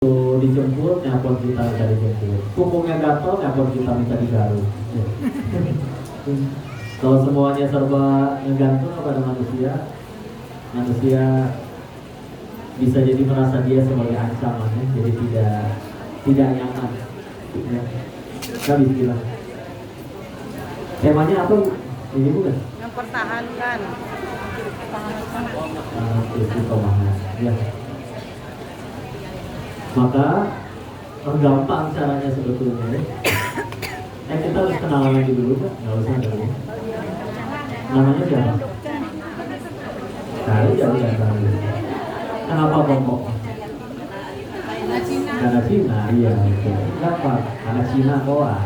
dijemput, nelpon kita minta dijemput. Pungungnya gatel, nelpon kita minta digaruk. Ya. Kalau semuanya serba ngegantung kepada manusia, manusia bisa jadi merasa dia sebagai ancaman, ya. Jadi tidak nyaman. Ya. Gak bisa bilang. Temanya apa? Ini bukan? Mempertahankan. Ya. Maka gampang caranya sebetulnya. Kita harus kenalan lagi dulu kan? Nggak usah dulu. Namanya siapa? Kali jadi tahu. Kenapa bongkok? Karena Cina, iya. Kenapa? Karena Cina koa.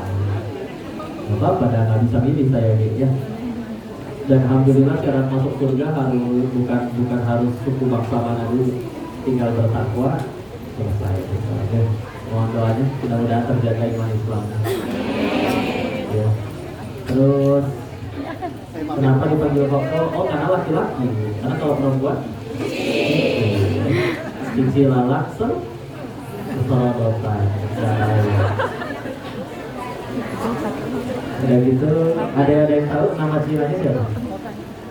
Bapak pada nggak bisa milih saya gitu ya. Dan alhamdulillah syarat masuk surga harus bukan harus suku bangsa mana dulu, tinggal bertakwa selesai itu aja. Mohon doanya mudah-mudahan terjaga iman Islam. Ya. Terus kenapa dipanggil koko? Oh karena laki-laki. Karena kalau perempuan cici lalak sorodotan. Udah gitu, ada yang tahu nama Cinanya siapa?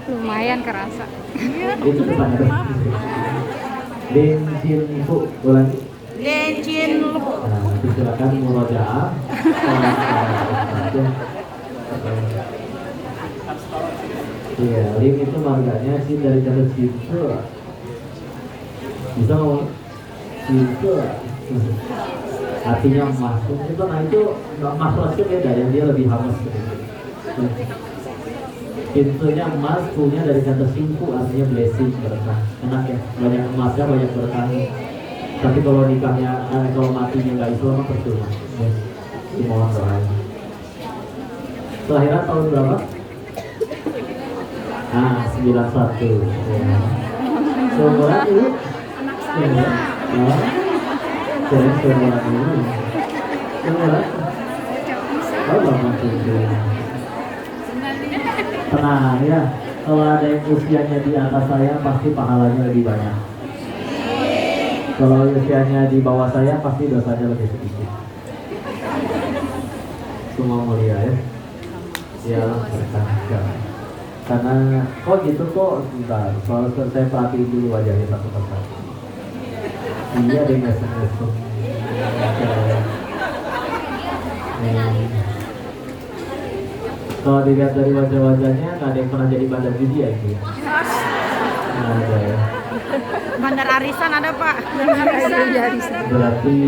Lumayan kerasa. Itu depannya Den Jin Fu, ulangi. Den Jin Fu. Nah, nanti silakan murojaah. Iya, Lim itu marganya sih dari kata Cintu. Bisa ngomong Cintu. Artinya masuk itu, nah itu masuknya beda ya, dia lebih hamas. Pintunya emas, punya dari kata singku, artinya blessing, berkah. Enak ya, banyak emasnya, banyak berkahnya. Tapi kalau nikahnya, kalau matinya nggak Islam, percuma. Ya, dimohon doanya. Kelahiran tahun berapa? Nah, 91. Ya. Seumuran itu? Anak saya. Ya. Keren seumuran ini. Seumuran? Oh, Bapak itu. Tenang ya, kalau ada yang usianya di atas saya pasti pahalanya lebih banyak. Kalau usianya di bawah saya pasti dosanya lebih sedikit. Semua mulia ya. Ya, berkah. Karena kok gitu kok sebentar. Soal saya perhatiin dulu wajahnya satu persatu. Iya deh ngesek-ngesek. Kalau dilihat dari wajah-wajahnya, nggak ada yang pernah jadi bandar judi ya itu? Nggak ada ya. Bandar Arisan ada Pak. Bandar Arisan. Berarti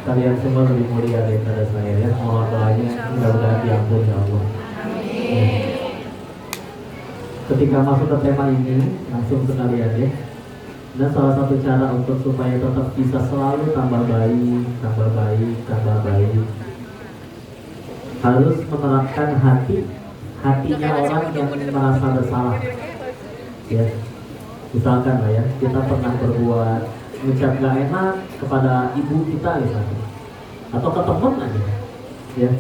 kalian semua lebih mulia daripada saya ya. Mohon doanya, mudah-mudahan diampuni ya Allah. Ketika masuk ke tema ini, langsung sekalian ya. Dan salah satu cara untuk supaya tetap bisa selalu tambah baik, harus menerapkan hatinya orang yang merasa bersalah. Ya, misalkan lah ya, kita pernah berbuat ucap gak enak kepada ibu kita misalnya, atau ke temen aja, ya.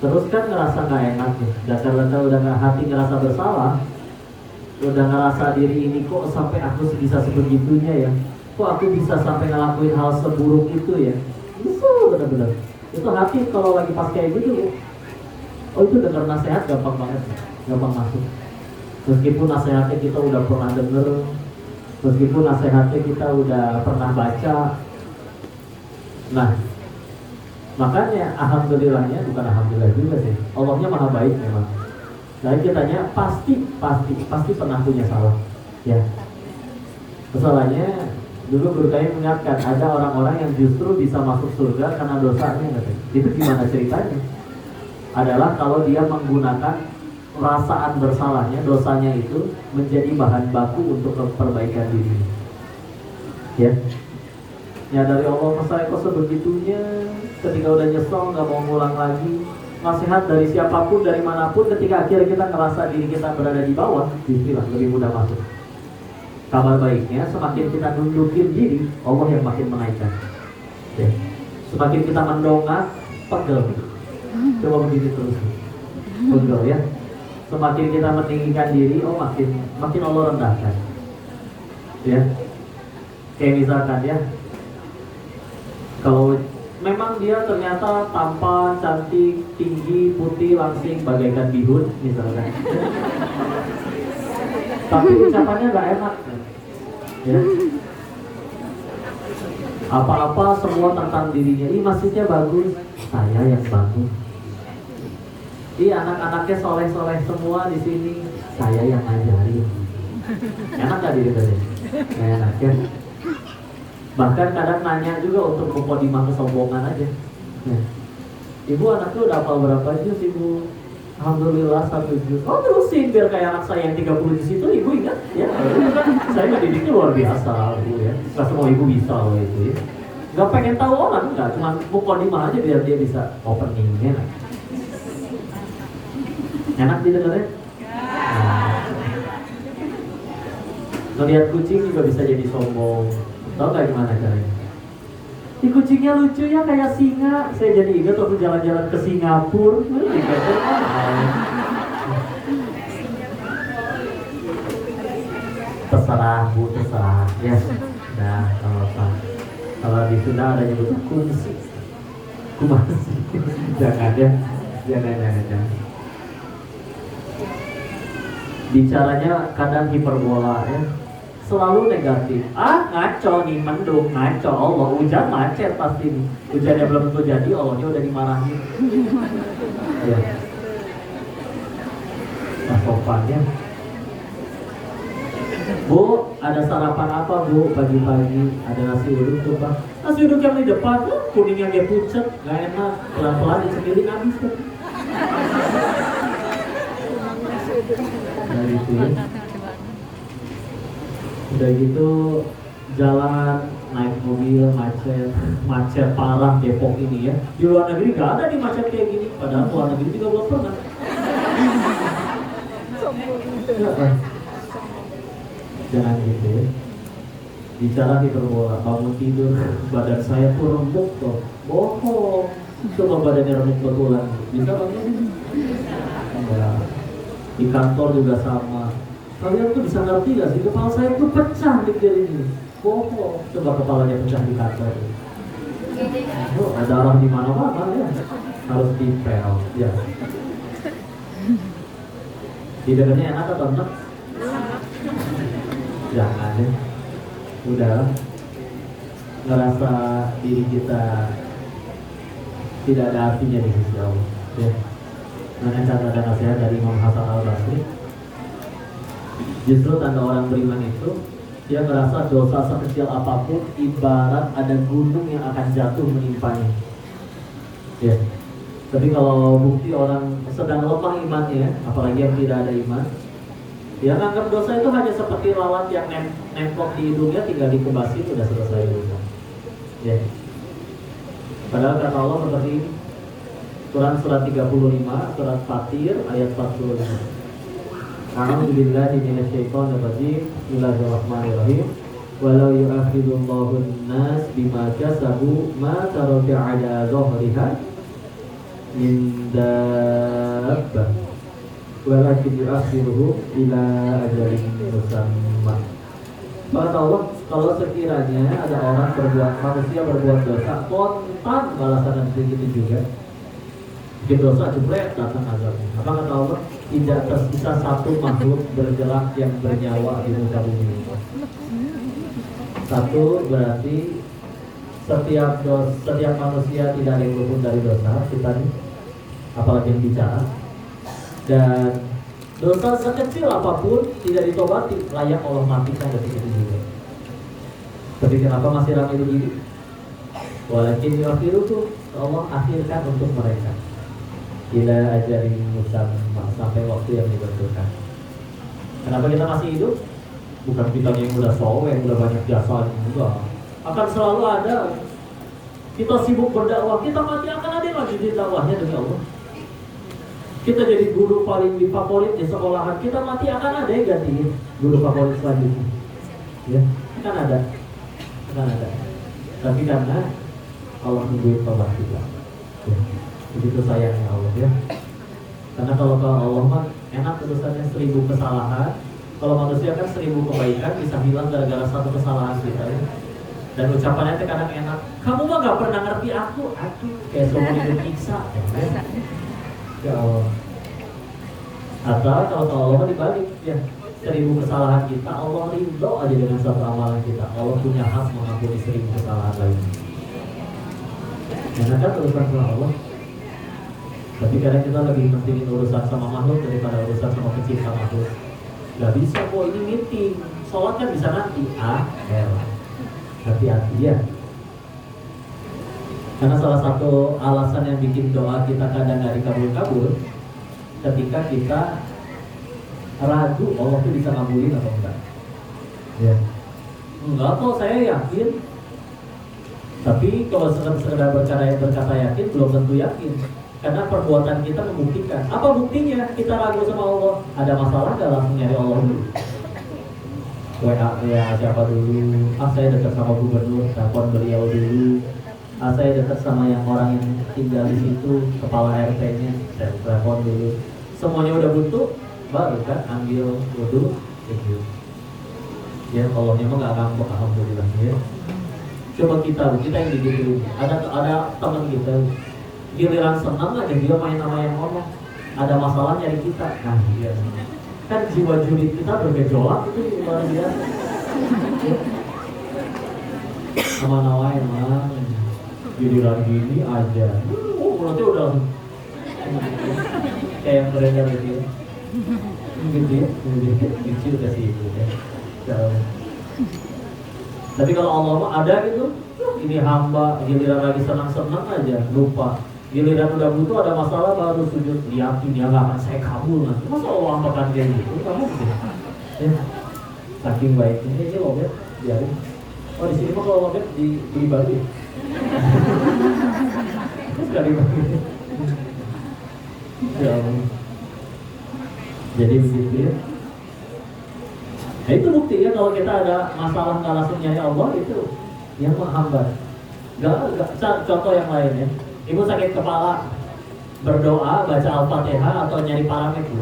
Terus kan ngerasa gak enak nih, dasar-dasar udah nggak hati ngerasa bersalah, udah ngerasa diri ini kok sampai aku bisa sebegitunya ya, kok aku bisa sampai ngelakuin hal seburuk itu ya, itu benar-benar. Itu hati kalau lagi pas kayak gitu, oh itu dengar nasihat gampang banget, gampang masuk. Meskipun nasihatnya kita udah pernah denger, meskipun nasihatnya kita udah pernah baca. Nah, makanya alhamdulillahnya, bukan alhamdulillah juga sih, Allahnya maha baik memang. Jadi kitanya pasti pernah punya salah, ya. Masalahnya dulu guru kami mengingatkan ada orang-orang yang justru bisa masuk surga karena dosanya, katanya. Itu gimana ceritanya? Adalah kalau dia menggunakan perasaan bersalahnya, dosanya itu menjadi bahan baku untuk perbaikan diri. Ya. Ya dari Allah, masa kok sebegitunya, ketika udah nyesel nggak mau ngulang lagi. Nasihat dari siapapun, dari manapun, ketika akhirnya kita ngerasa diri kita berada di bawah, bismillah lebih mudah masuk. Kabar baiknya, semakin kita nundukin diri, Allah yang makin menaikkan. Ya. Semakin kita mendongak, pegel. Coba begini terus, pegel ya. Semakin kita meninggikan diri, oh makin Allah rendahkan. Ya. Kayak misalkan ya, Kalau memang dia ternyata tampan, cantik, tinggi, putih, langsing, bagaikan bihun misalkan. Tapi ucapannya gak enak, ya. Apa-apa semua tentang dirinya. Ini masjidnya bagus, saya yang bagus. Ini anak-anaknya soleh-soleh semua di sini, saya yang ngajarin. Enak gak diri tadi? Enak ya. Bahkan kadang nanya juga untuk mukadimah kesombongan aja. Nah, ibu anaknya udah hafal berapa juz ibu? Alhamdulillah 1 juz. Oh terusin biar kayak anak saya yang 30 juz itu ibu ingat ya. Saya ngedidiknya luar biasa bu ya. Gak semua ibu bisa loh itu ya. Gak pengen tahu orang nggak, cuma mukadimah aja biar dia bisa openingnya. Enak didengarnya? Nah. Ngelihat kucing juga bisa jadi sombong. Tahu gak gimana caranya? Di kucingnya lucu ya kayak singa. Saya jadi ingat waktu jalan-jalan ke Singapura. Terserah bu, terserah ya. Nah kalau di Sunda ada nyebutnya kunci. Kumasi. Jangan ya. Jangan. Bicaranya kadang hiperbola ya. Selalu negatif. Ngaco nih, mendung, ngaco. Allah, hujan macet pasti nih. Hujannya belum tentu jadi, Allahnya udah dimarahin. Ya. Nah, sopannya. Bu, ada sarapan apa bu pagi-pagi? Ada nasi uduk tuh pak. Nasi uduk yang di depan tuh kuningnya kayak pucet, gak enak. Pelan-pelan dicemilin habis tuh. Nah gitu ya. Udah gitu jalan naik mobil macet parah Depok ini ya. Di luar negeri nggak ada nih macet kayak gini, padahal luar negeri juga belum pernah. Jangan gitu ya. Bicara hiperbola, bangun tidur badan saya tuh remuk tuh. Bohong. Coba badannya remuk betulan. Bisa bangun? Ya. Di kantor juga sama. Kalian tuh bisa ngerti gak sih? Kepala saya tuh pecah mikir ini. Bohong. Coba kepalanya pecah di kantor. Oh, ada darah di mana-mana ya. Harus dipel. Ya. Tidaknya enak atau enggak? Jangan ya. Udah ngerasa diri kita tidak ada artinya di sisi Allah. Ya. Mana kata nasihat dari Imam Hasan Al-Basri. Justru tanda orang beriman itu dia merasa dosa sekecil apapun ibarat ada gunung yang akan jatuh menimpanya. Ya. Tapi kalau bukti orang sedang lemah imannya, apalagi yang tidak ada iman, dia menganggap dosa itu hanya seperti lalat yang nempel di hidungnya, tinggal dikebasin udah selesai dosa. Ya. Padahal kata Allah seperti ini. Quran surat 35, surat Fatir ayat 45. A'udzubillahi minasyaitonir rajim. Bismillahirrahmanirrahim. Walau yu'akhidullahu an-nas bima kasabu ma taraka 'ala dhahriha min dabbah walakin yu'akhiruhum ila ajalin musamma. Kata Allah, kalau sekiranya ada orang manusia berbuat dosa, spontan balasan begitu juga. Bikin dosa jebret datang azabnya. Apa kata Allah? Tidak tersisa satu makhluk bergerak yang bernyawa di muka bumi ini. Satu berarti setiap manusia tidak ada yang luput dari dosa, kita nih, apalagi yang bicara. Dan dosa sekecil apapun tidak ditobati, layak Allah matikan detik itu juga. Tapi kenapa masih ramai begini? Walakin yuakhiruhum, Allah akhirkan untuk mereka ila ajalin musamma, sampai waktu yang ditentukan. Kenapa kita masih hidup? Bukan kita yang udah soleh, yang udah banyak jasa, enggak. Akan selalu ada. Kita sibuk berdakwah, kita mati akan ada yang lanjutin dakwahnya demi Allah. Kita jadi guru paling favorit di sekolahan, kita mati akan ada yang gantiin guru favorit selanjutnya. Ya, akan ada. Tapi karena Allah nungguin tobat kita. Ya. Begitu sayangnya Allah ya. Karena kalau Allah mah enak urusannya 1000 kesalahan. Kalau manusia kan 1000 kebaikan bisa hilang gara-gara satu kesalahan kita ya. Dan ucapannya itu kadang enak. Kamu mah gak pernah ngerti aku. Aduh, kayak semua hidup nyiksa. Ya Allah. Atau kalau Allah dibalik ya, 1000 kesalahan kita, Allah ridho aja dengan satu amalan kita. Allah punya hak mengampuni 1000 kesalahan lain. Enak kan urusan sama Allah. Tapi kadang kita lebih pentingin urusan sama makhluk daripada urusan sama pencipta makhluk. Gak bisa kok, ini meeting. Sholat kan bisa nanti. Hati-hati ya. Karena salah satu alasan yang bikin doa kita kadang gak dikabul-kabul, ketika kita ragu Allah itu bisa ngabulin atau enggak. Ya. Enggak kok, saya yakin. Tapi kalau sekedar berkata yakin belum tentu yakin. Karena perbuatan kita membuktikan. Apa buktinya kita ragu sama Allah? Ada masalah nggak, langsung nyari Allah dulu. WA siapa dulu? Saya dekat sama gubernur, telepon beliau dulu. Saya dekat sama yang orang yang tinggal di situ, kepala RT-nya, saya telepon dulu. Semuanya udah butuh, baru kan ambil wudhu, ya Allahnya mah nggak ngambek, alhamdulillah ya. Coba kita yang begitu, ada teman kita, giliran senang aja dia main sama yang ngomong, ada masalah nyari kita, nah iya. Kan jiwa julid kita bergejolak itu luar biasa. Sama nawain mah, giliran gini aja, mulutnya udah kayak yang beredar gitu ya. Gitu ya, kecil kasih itu ya. Tapi kalau Allah mah ada gitu, ini hamba giliran lagi senang-senang aja lupa, giliran udah butuh ada masalah baru sujud, yakin dia nggak akan saya kabul nanti. Masa Allah ampakan kayak gitu? Kamu sih, ya saking baiknya aja loh ya, biarin. Oh di sini mah kalau loket di baru ya, terus kali bagi. Ya Allah. Jadi begitu ya. Nah itu buktinya kalau kita ada masalah nggak langsung nyari Allah itu yang menghambat. Contoh yang lain ya. Ibu sakit kepala, berdoa, baca Al-Fatihah atau nyari paramek bu?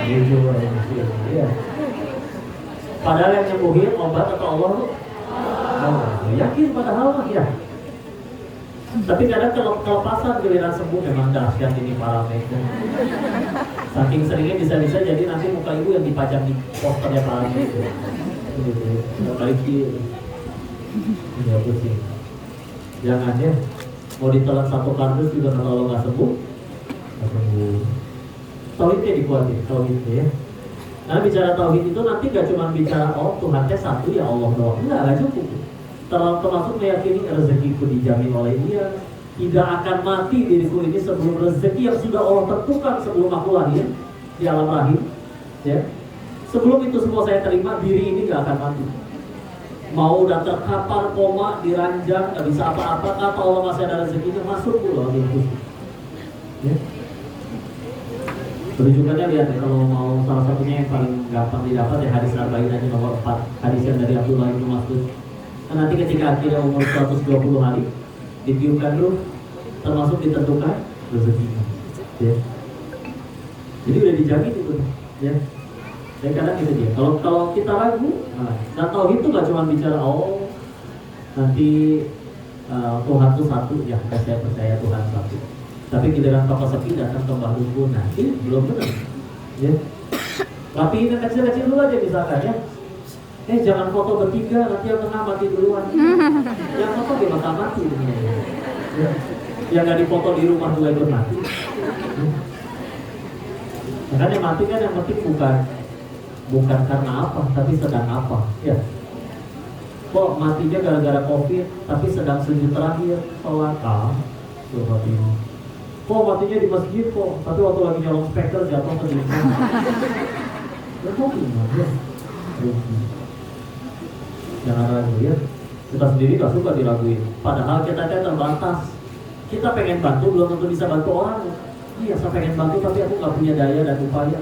Jujur ya. Padahal yang nyembuhin obat atau Allah bu? Yakin padahal mah ya. Tapi kadang kelepasan giliran sembuh memang dahsyat ini paramek. Saking seringnya bisa-bisa jadi nanti muka ibu yang dipajang di posternya paramek. Nggak balik ya pusing. Jangan ya, mau ditelan satu kardus juga kalau nggak sembuh. Tauhidnya dikuatin, tauhid ya. Karena bicara tauhid itu nanti gak cuma bicara Tuhannya satu ya Allah doang. Enggak cukup. Termasuk meyakini rezekiku dijamin oleh Dia, tidak akan mati diriku ini sebelum rezeki yang sudah Allah tentukan sebelum aku lahir di alam rahim. Ya, sebelum itu semua saya terima, diri ini gak akan mati. Mau udah terkapar, koma, diranjang, gak bisa apa-apa, kata Allah masih ada rezekinya, masuk pula gitu. Ya. Rujukannya lihat ya, kalau mau salah satunya yang paling gampang didapat ya hadis Arba'in aja nomor 4, hadis yang dari Abdullah bin Mas'ud. Nah, nanti ketika akhirnya umur 120 hari ditiupkan ruh, termasuk ditentukan rezekinya. Ya. Jadi udah dijamin itu, ya. Dan kadang gitu dia. Kalau kita ragu, nah tauhid itu nggak cuma bicara nanti Tuhan itu satu, ya saya percaya Tuhan satu. Tapi giliran toko sepi datang ke Mbah Dukun, nanti belum benar. Ya. Rapiin yang kecil-kecil dulu aja misalkan ya. Jangan foto bertiga, nanti yang tengah mati duluan. Yang foto di mata mati. Ya. Yang nggak difoto di rumah juga ikut mati. Makanya mati kan yang penting bukan karena apa, tapi sedang apa. Ya. Kok matinya gara-gara COVID, tapi sedang sujud terakhir, sholat ini. Kok matinya di masjid kok, tapi waktu lagi nyolong speaker jatuh ke diri. Kok gimana ya? Jangan ragu ya. Kita sendiri gak suka diraguin. Padahal kita terbatas. Kita pengen bantu, belum tentu bisa bantu orang. Iya, saya pengen bantu tapi aku gak punya daya dan upaya.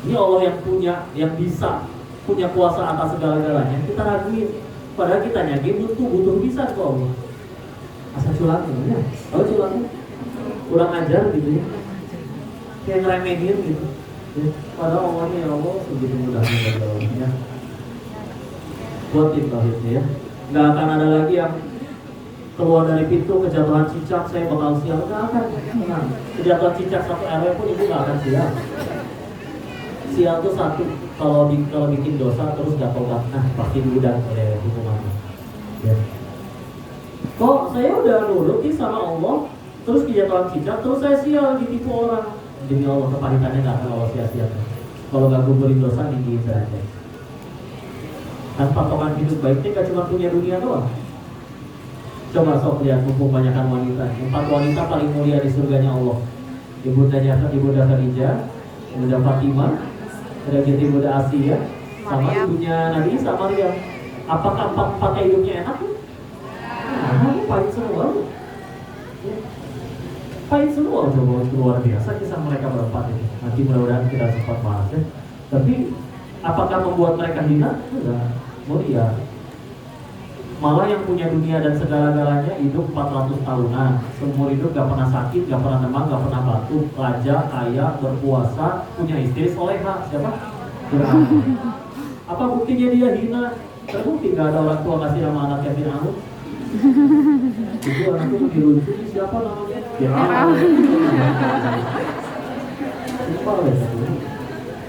Ini Allah yang punya, yang bisa, punya kuasa atas segala-galanya. Kita raguin. Padahal kita nyagi butuh bisa kok Allah. Asal culangnya, ya. Kalau culangnya kurang ajar gitu ya. Kayak ngeremehin gitu. Ya. Padahal Allahnya ya Allah segitu mudahnya. Kuatin tauhidnya ya. Nggak akan ada lagi yang keluar dari pintu kejatuhan cicak, saya bakal sial. Nggak akan. Tenang. Kejatuhan cicak satu RW pun ibu nggak akan sial. Sial tuh satu, kalau bikin dosa terus nggak tobat, nah pasti diundang oleh hukumannya. Ya. Kok saya udah nurut nih sama Allah, terus kejatuhan cicak, terus saya sial ditipu orang. Demi Allah kepahitannya nggak akan Allah sia-siakan. Kalau nggak gugurin dosa, tinggiin derajat. Dan patokan hidup baiknya gak cuma punya dunia doang. Coba sok lihat, mumpung banyakkan wanita. 4 wanita paling mulia di surganya Allah. Ibunda Khadijah, Ibunda Fatimah, ada gitu Ibunda Asia, sama ibunya Nabi Isa Maryam. Apakah 4 hidupnya enak? Nah, pahit semua. Pahit semua, coba luar biasa kisah mereka berempat ini. Nanti mudah-mudahan kita sempat bahas ya. Tapi apakah membuat mereka hina? Enggak, mulia. Malah yang punya dunia dan segala-galanya hidup 400 tahunan, seumur hidup gak pernah sakit, gak pernah demam, gak pernah batuk, raja, kaya, berpuasa, punya istri soleha. Siapa? Fir'aun. Apa buktinya dia hina? Terbukti gak ada orang tua kasih nama anaknya Fir'aun. Itu anaknya dirujuk, siapa namanya? Fir'aun. Lupa ya satu.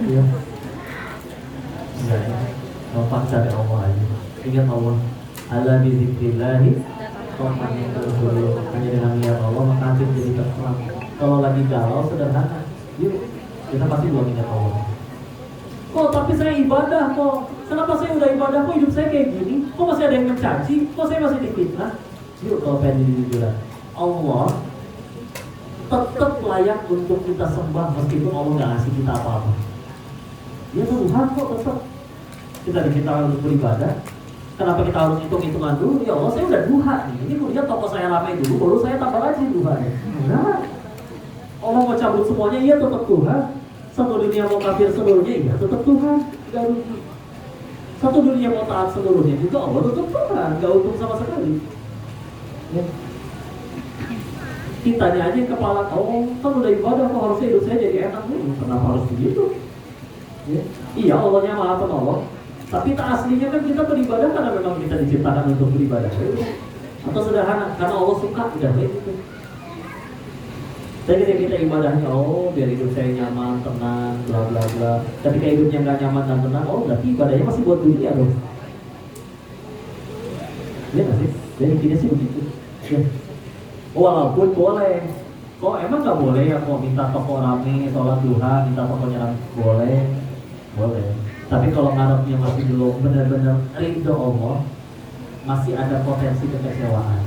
Iya. Enggak ya. Bapak cari Allah aja. Ingat Allah. Ala bizikrillahi tatma'innul qulub. Hanya dengan niat Allah maka hati jadi tenang. Kalau lagi galau sederhana. Yuk, kita pasti belum ingat Allah. Kok tapi saya ibadah kok. Kenapa saya udah ibadah kok hidup saya kayak gini? Kok masih ada yang mencaci? Kok saya masih difitnah? Yuk kalau pengen dijujuran. Allah tetap layak untuk kita sembah meskipun Allah nggak ngasih kita apa-apa. Dia Tuhan kok tetap. Kita diciptakan untuk beribadah. Kenapa kita harus hitung-hitungan dulu? Ya Allah, saya udah duha nih. Ini kemudian toko saya ramai dulu, baru saya tambah lagi duha nih. Nah, Allah mau cabut semuanya, iya tetap Tuhan. Satu dunia mau kafir seluruhnya, iya tetap Tuhan. Gak rugi. Satu dunia mau taat seluruhnya juga, Allah tetap Tuhan. Gak untung sama sekali. Ya. Kitanya aja yang kepala, oh kan udah ibadah, kok harusnya hidup saya jadi enak nih. Kenapa harus begitu? Ya. Iya, Allahnya maha penolong. Tapi tak aslinya kan kita beribadah karena memang kita diciptakan untuk beribadah. Atau sederhana, karena Allah suka, udah kayak gitu. Jadi kita ibadahnya, oh biar hidup saya nyaman, tenang, bla bla bla. Ketika hidupnya nggak nyaman dan tenang, oh berarti ibadahnya masih buat dunia dong. Iya nggak sih? Jadi intinya sih begitu. Ya. Walaupun boleh. Kok emang nggak boleh ya kok minta toko rame, sholat duha, minta tokonya rame? Boleh, boleh. Tapi kalau ngarepnya masih belum benar-benar ridho Allah, masih ada potensi kekecewaan.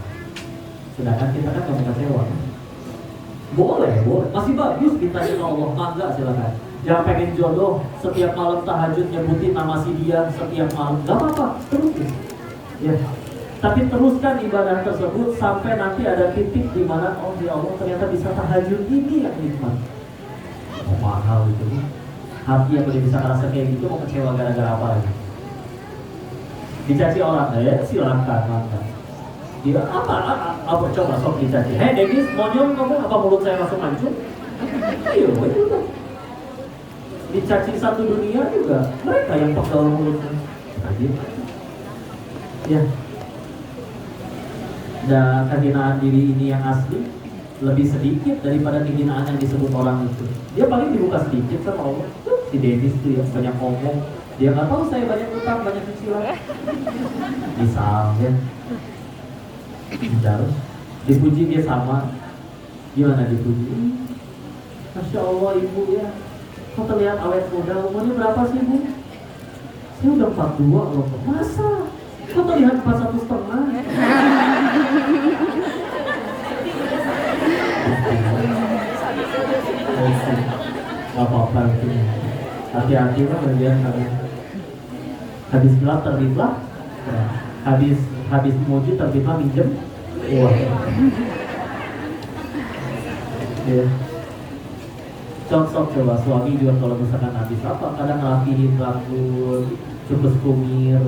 Sedangkan kita kan nggak kecewa. Boleh, masih bagus kita ke Allah, mangga silakan. Jangan pengen jodoh, setiap malam tahajud nyebutin nama si dia setiap malam, nggak apa-apa, terusin. Ya. Tapi teruskan ibadah tersebut sampai nanti ada titik di mana oh ya Allah ternyata bisa tahajud ini yang nikmat. Oh, mahal itu. Hati yang udah bisa ngerasa kayak gitu mau kecewa gara-gara apa lagi? Dicaci orang, ya silakan mantap. Dia apa coba sok dicaci. Hei Dennis, monyong kamu apa mulut saya langsung hancur? Ayo, itu tuh. Dicaci satu dunia juga mereka yang pegel mulutnya. Aja. Ya. Dan kehinaan diri ini yang asli lebih sedikit daripada kehinaan yang disebut orang itu. Dia paling dibuka sedikit sama Allah. Si Dennis tuh yang banyak ngomong. Dia nggak tahu saya banyak utang, banyak cicilan. Misalnya, terus dipuji dia sama. Gimana dipuji? Masya Allah ibu ya. Kok terlihat awet muda. Umurnya berapa sih bu? Saya udah 42 loh. Masa? Kok terlihat 41,5? Gak apa-apa itu. Hati-hati lah bagian habis gelap terbitlah, habis muji terbitlah minjem. Wah. Ya. Sok coba suami juga kalau misalkan habis apa kadang ngelapihin rambut, cukus kumir,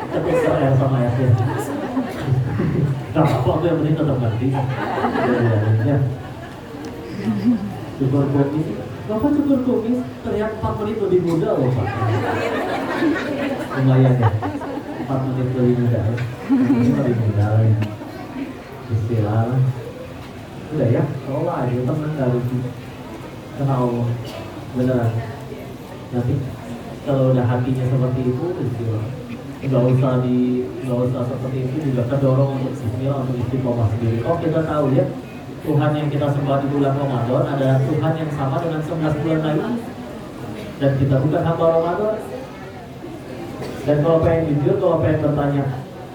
Tapi saya sama ya. Gak apa-apa, aku yang penting tetap ngerti. Ya. Syukur ini Bapak cukur kumis terlihat 4 menit lebih muda loh Pak. Lumayan ya, 4 menit lebih muda ya. Ini lebih muda lah ya. Istilah lah. Udah ya, tolong aja temen gak lucu. Karena Allah, beneran. Nanti kalau udah hatinya seperti itu, istilah. Gak usah seperti itu juga kedorong untuk bismillah, untuk istiqomah sendiri. Oh kita tahu ya, Tuhan yang kita sembah di bulan Ramadan adalah Tuhan yang sama dengan 11 bulan lain. Dan kita bukan hamba Ramadan. Dan kalau pengen jujur, kalau pengen bertanya,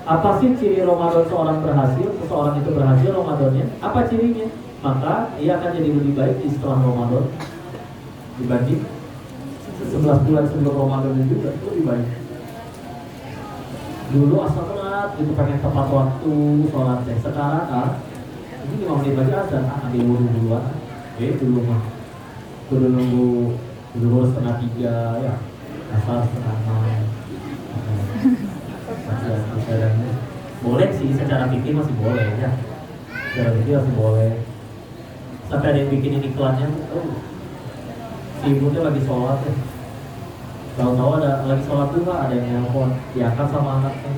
apa sih ciri Ramadan seorang berhasil? Seseorang itu berhasil Ramadannya, apa cirinya? Maka ia akan jadi lebih baik di setelah Ramadan dibanding 11 bulan sebelum Ramadan juga lebih baik. Dulu asal telat, itu pengen tepat waktu sholat teh. Sekarang ini 5 menit lagi azan, ambil wudhu duluan. Dulu mah kudu nunggu dulu 2:30 ya, asal 5:30. Boleh sih, secara fikih masih boleh ya. Secara fikih masih boleh. Sampai ada yang bikin iklannya, si ibunya lagi sholat ya. Tahu-tahu ada lagi sholat duha, ada yang nelfon, diangkat sama anaknya.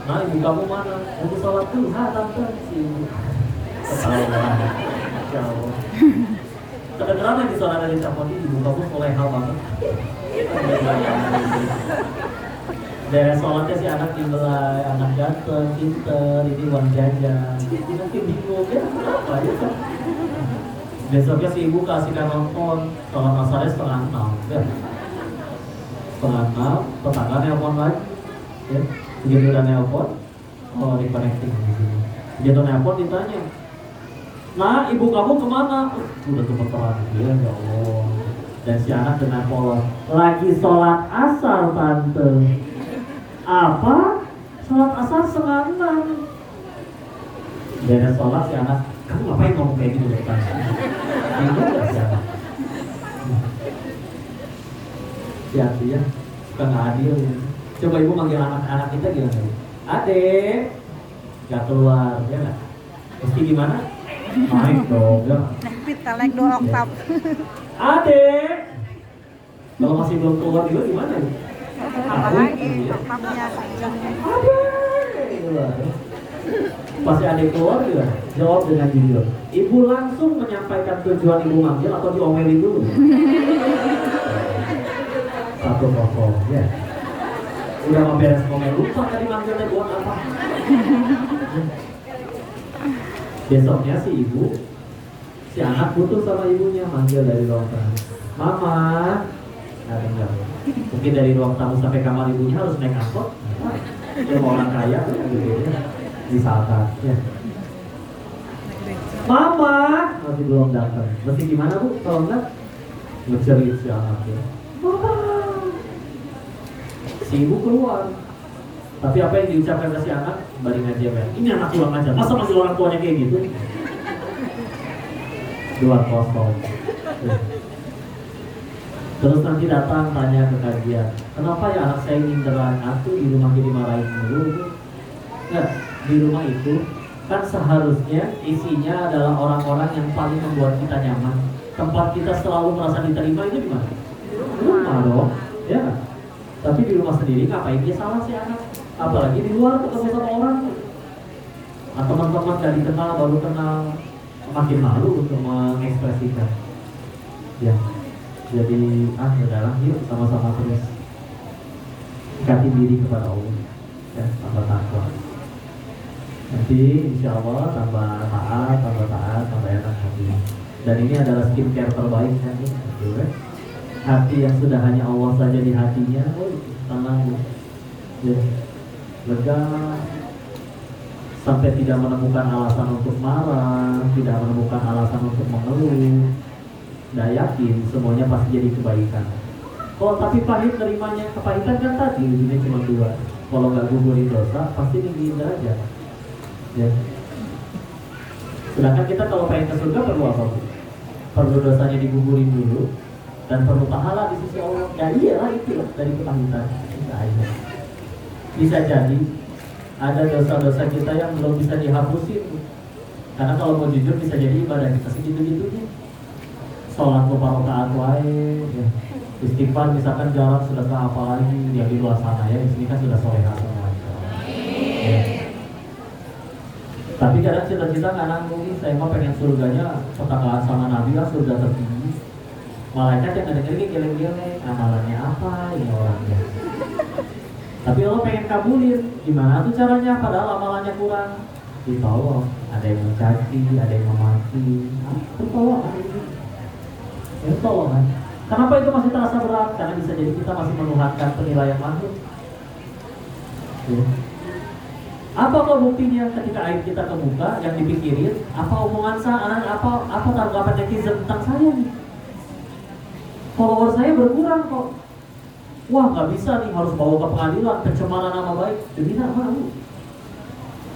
Nah ibu kamu mana? Lagi sholat duha tante. Si ibu ketahuan, jauh. Kedengeran lagi sholat dari telepon, ibu kamu solehah banget. Dari sholatnya si anak dimulai, anak ganteng, pinter, ini uang jajan. Ini nanti bingung ya, kenapa ya? Besoknya si ibu kasihkan nonton, sholat asarnya 5:30 ya. 5:30, tetangga nelpon lagi ya. Begitu udah nelpon, oh di connecting di sini. Begitu nelpon ditanya, nah ibu kamu kemana? Udah gemeteran dia, ya Allah. Dan si anak dengan polos, lagi sholat asar tante. Apa? Sholat asar 5:30. Dari sholat si anak, kamu ngapain ngomong kayak gitu depan? Bingung gak si anak? Hati-hati ya, suka gak adil ya. Coba ibu manggil anak-anak kita gimana? Adek, gak keluar, ya gak? Meski gimana? Naik dong, ya. Kita naik 2 oktav. Adek, kalau masih belum keluar juga gimana ya? Apa lagi? Oktavnya. Adek, pasti adek keluar juga, jawab dengan jujur. Ibu langsung menyampaikan tujuan ibu manggil atau diomelin dulu? 1-0 ya. Udah mau beres ngomel, lupa tadi manggilnya buat apa. Besoknya si ibu, si anak butuh sama ibunya, manggil dari ruang tamu. Mama, nggak dengar. Mungkin dari ruang tamu sampai kamar ibunya harus naik angkot. Dia mau orang kaya, gitu ya. Misalkan, ya. Mama, masih belum datang. Mesti gimana bu? Kalau enggak, ngecerit si anak ya. Mama. Si ibu keluar. Tapi apa yang diucapkan ke si anak? Baring aja men. Ini anak kurang aja. Masa masih orang tuanya kayak gitu? 2-0. Terus nanti datang tanya ke kajian, kenapa ya anak saya nginderan aku di rumah jadi marahin dulu? Enggak, di rumah itu kan seharusnya isinya adalah orang-orang yang paling membuat kita nyaman. Tempat kita selalu merasa diterima itu di mana? Di rumah dong, ya. Tapi di rumah sendiri ngapain dia salah si anak? Apalagi di luar ketemu sama orang. Atau teman-teman gak dikenal, baru kenal, makin malu untuk mengekspresikan. Ya. Jadi udahlah yuk sama-sama terus dekati diri kepada Allah ya, tambah takwa. Nanti insya Allah tambah taat, tambah enak hati. Dan ini adalah skincare terbaik kan, ya. Hati yang sudah hanya Allah saja di hatinya, tenang ya, lega, sampai tidak menemukan alasan untuk marah, tidak menemukan alasan untuk mengeluh. Nggak yakin semuanya pasti jadi kebaikan. Oh tapi pahit nerimanya, kepahitan kan tadi ujungnya cuma 2. Kalau nggak gugurin dosa pasti tinggiin derajat ya. Sedangkan kita kalau pengen ke surga perlu apa? Perlu dosanya digugurin dulu dan perlu pahala di sisi Allah. Ya iyalah itu dari kepahitan. Bisa jadi ada dosa-dosa kita yang belum bisa dihapusin. Karena kalau mau jujur bisa jadi ibadah kita segitu-gitunya. sholat lupa rakaat wae, ya. Istighfar misalkan jalan sudah ke apa lagi yang di luar sana ya, di sini kan sudah soleha semua. Ya. Tapi kadang cita-cita nggak nanggung nih, saya mau pengen surganya tetanggaan sama Nabi lah, surga tertinggi. Malaikat yang ngedenger ini geleng-geleng, amalannya apa ini orangnya. Tapi Allah pengen kabulin, gimana tuh caranya? Padahal amalannya kurang. Ditolong, ada yang mencaci, ada yang memaki, itu tolong ini. Itu tolong kan. Kenapa itu masih terasa berat? Karena bisa jadi kita masih menuhankan penilaian makhluk. Ya. Apa kok buktinya ketika aib kita kebuka yang dipikirin? Apa omongan saya? Apa tanggapan netizen tentang saya nih? Follower saya berkurang kok. Wah nggak bisa nih, harus bawa ke pengadilan, pencemaran nama baik. Demi nama lu.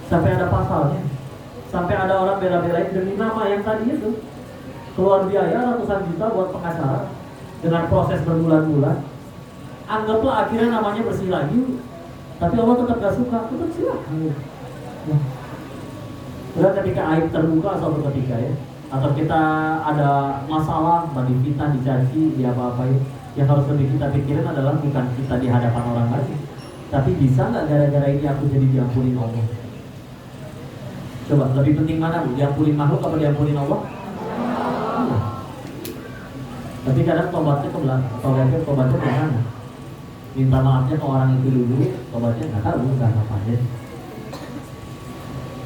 Sampai ada pasalnya. Sampai ada orang bela-belain demi nama yang tadi itu. Keluar biaya ratusan juta buat pengacara dengan proses berbulan-bulan. Anggaplah akhirnya namanya bersih lagi. Tapi Allah tetap gak suka, tetap silakan. Udah ketika aib terbuka suatu ketika ya, atau kita ada masalah, difitnah, dicaci, diapa-apain, yang harus lebih kita pikirin adalah bukan kita di hadapan orang lain, tapi bisa nggak gara-gara ini aku jadi diampunin Allah? Coba lebih penting mana bu? Diampunin makhluk apa diampunin Allah? Tapi kadang tobatnya ke belakang, tobatnya ke mana? Minta maafnya ke orang itu dulu, tobatnya nggak tahu, nggak apa aja.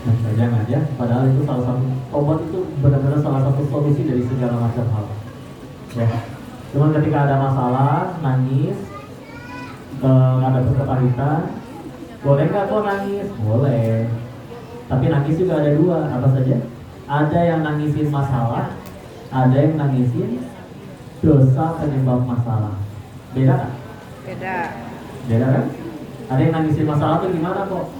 Nah, jangan aja. Padahal itu salah satu tobat itu benar-benar salah satu solusi dari segala macam hal. Ya. Cuma ketika ada masalah, nangis, ada kepahitan, boleh nggak kok nangis? Boleh. Tapi nangis juga ada dua, apa saja? Ada yang nangisin masalah, ada yang nangisin dosa penyebab masalah. Beda kan? Beda kan? Ada yang nangisin masalah tuh gimana kok?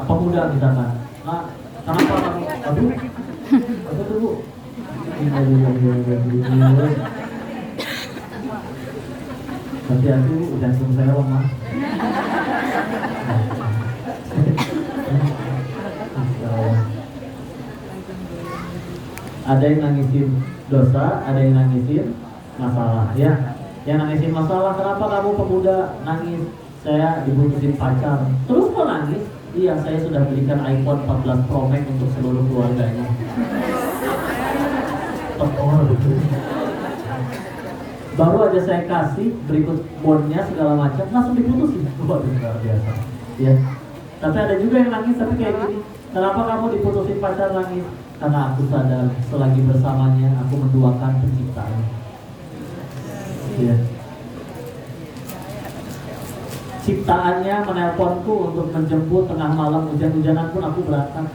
Pemuda misalkan. Nah, kenapa kamu? Aduh, apa tuh bu? Hati-hati bu, jantung saya lemah. Ada yang nangisin dosa, ada yang nangisin masalah, ya. Yang nangisin masalah, kenapa kamu pemuda nangis? Saya diputusin pacar. Terus kok nangis? Iya, saya sudah belikan iPhone 14 Pro Max untuk seluruh keluarganya. Baru aja saya kasih berikut bondnya segala macam, langsung diputusin. Luar biasa. Ya. Tapi ada juga yang nangis tapi kayak gini. Kenapa kamu diputusin pacar nangis? Karena aku sadar selagi bersamanya aku menduakan penciptaan. Ya. Ciptaannya menelponku untuk menjemput tengah malam hujan-hujanan pun aku berangkat.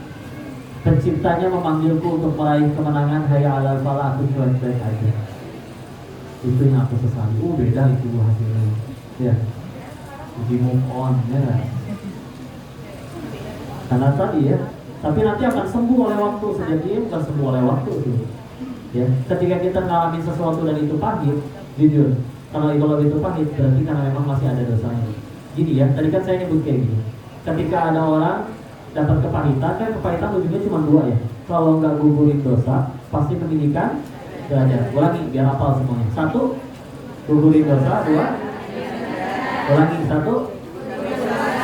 Penciptanya memanggilku untuk meraih kemenangan, hayya 'alal falah, aku cuek-cuek aja. Itu yang aku sesali. Beda itu hasilnya. Ya. Jadi move on ya. Karena tadi ya, tapi nanti akan sembuh oleh waktu. Sejatinya bukan sembuh oleh waktu itu. Ya, ketika kita ngalamin sesuatu dan itu pahit, jujur, kalau itu pahit berarti karena memang masih ada dosanya. Gini ya, tadi kan saya nyebut kayak gini. Ketika ada orang dapat kepahitan, kan kepahitan ujungnya cuma dua ya. Kalau nggak gugurin dosa, pasti pendidikan derajat. Ulangi biar hafal semuanya. 1, gugurin dosa. 2, ulangi. 1,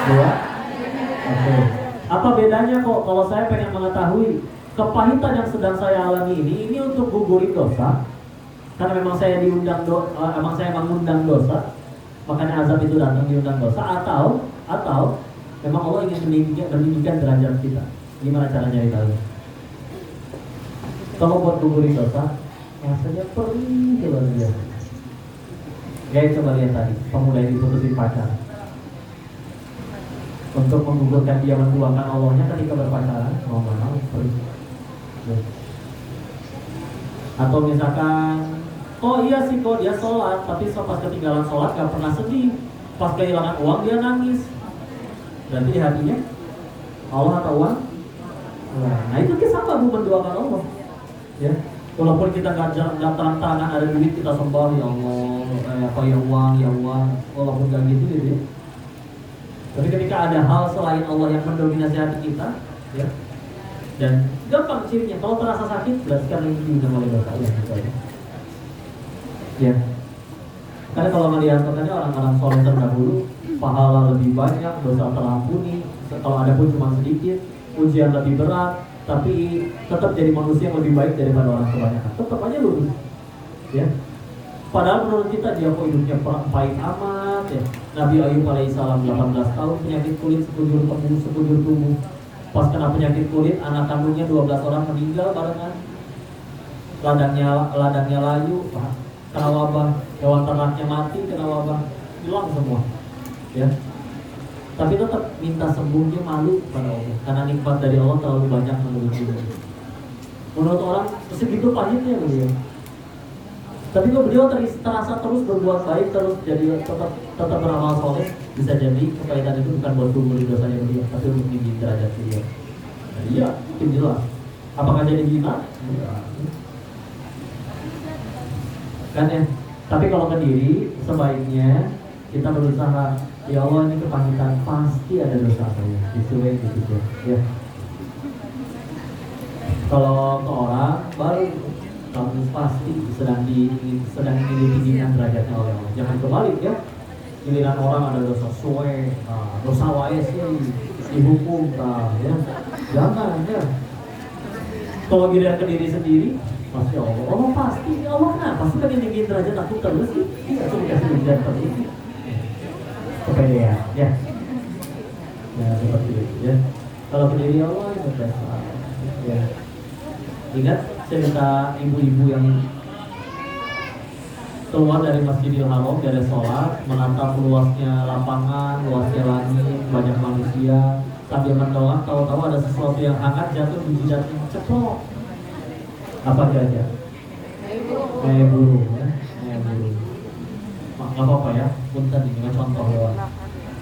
2. Oke. Apa bedanya kok kalau saya pengen mengetahui kepahitan yang sedang saya alami ini untuk gugurin dosa? Karena memang saya mengundang dosa. Makanya azab itu datang diundang dosa, atau memang Allah ingin meninggikan derajat kita. Gimana caranya itu? Kalau buat gugurin dosa, rasanya perih luar biasa. Guys, coba lihat tadi, pemuda yang diputusin pacar untuk menggugurkan dia menduakan Allahnya ketika berpacaran, mau perih. Atau misalkan, oh iya sih kok dia sholat, tapi pas ketinggalan sholat gak pernah sedih. Pas kehilangan uang dia nangis. Berarti di hatinya Allah atau uang? Nah itu kisah baru mendoakan Allah. Ya, walaupun kita gak terang-terangan ada duit kita sembah ya Allah, ya uang, walaupun gak gitu ya. Tapi ketika ada hal selain Allah yang mendominasi hati kita, ya, dan gampang cirinya, kalau terasa sakit berarti karena ini diundang oleh dosa Allah. Ya. Karena kalau melihat katanya orang-orang soleh terdahulu pahala lebih banyak, dosa terampuni, kalau ada pun cuma sedikit, ujian lebih berat, tapi tetap jadi manusia yang lebih baik daripada orang kebanyakan. Tetap aja lurus. Ya. Padahal menurut kita dia kok hidupnya pahit amat ya. Nabi Ayub alaihissalam 18 tahun penyakit kulit sekujur tubuh. Pas kena penyakit kulit, anak kandungnya 12 orang meninggal barengan. Ladangnya layu, kena wabah, hewan ternaknya mati, kena wabah, hilang semua. Ya. Tapi tetap minta sembuhnya malu pada Allah, karena nikmat dari Allah terlalu banyak menurut dia. Menurut orang segitu pahitnya beliau. Tapi kalau beliau terasa terus berbuat baik, terus jadi tetap beramal soleh, bisa jadi kepahitan itu bukan buat kumpul dosanya beliau, tapi untuk tinggi derajat beliau. Nah, iya, itu jelas. Apakah jadi gina? Kan ya. Tapi kalau ke diri, sebaiknya kita berusaha, ya Allah ini kepahitan, pasti ada dosa saya, disuai gitu ya. Kalau ke orang baru kamu pasti sedang ditinggikan derajatnya oleh Allah. Jangan kebalik ya. Giliran orang ada dosa suwe, dosa wae sih dihukum, ya. Jangan ya. Kalau giliran ke diri sendiri, pasti Allah pasti, Allah kenapa sih pengen tinggiin derajat aku terus sih? Iya, aku dikasih derajat terus. Kepedean, ya. Ya seperti itu ya. Kalau ke diri Allah itu biasa. Ya. Ingat cerita ibu-ibu yang keluar dari Masjidil Haram, dari sholat, menatap luasnya lapangan, luasnya langit, banyak manusia, sambil mendoa, tahu-tahu ada sesuatu yang hangat jatuh di jidatnya, ceplok. Apa aja? Kayak burung ya, kayak burung. Nggak apa-apa ya, punten ini contoh doang.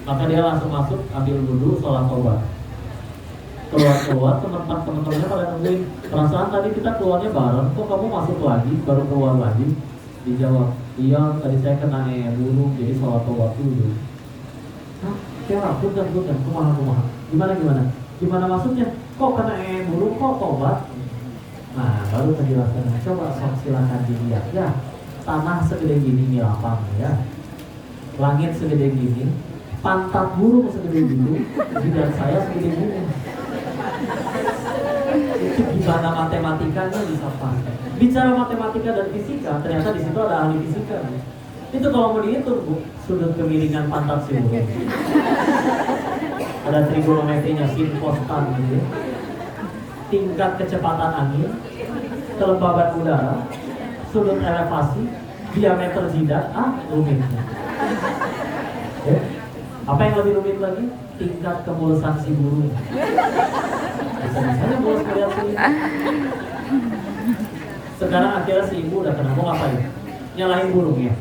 Maka dia langsung masuk, ambil wudhu, sholat tobat. Keluar teman-temannya pada nungguin. Perasaan tadi kita keluarnya bareng, kok kamu masuk lagi, baru keluar lagi? Dijawab, iya tadi saya kena burung, jadi sholat tobat dulu. Hah? Ya, bukan, kumaha. Gimana maksudnya? Kok kena burung, kok tobat? Nah, baru penjelasan. Coba silakan dilihat ya. Tanah segede gini nih lapang ya. Langit segede gini, pantat burung segede gini, jidat saya segede gini. Itu gimana matematikanya bisa pas? Bicara matematika dan fisika, ternyata di situ ada ahli fisika. Itu kalau mau dihitung, Bu, sudut kemiringan pantat si burung. Ada trigonometrinya, sin cos tan gitu. Tingkat kecepatan angin, kelembaban udara, sudut elevasi, diameter jidat, rumitnya. Ya. Apa yang lebih rumit lagi? Tingkat kemulusan si burung. Bisa-bisanya mulus melihat sini. Sekarang akhirnya si ibu udah kena, mau ngapain? Nyalahin burungnya.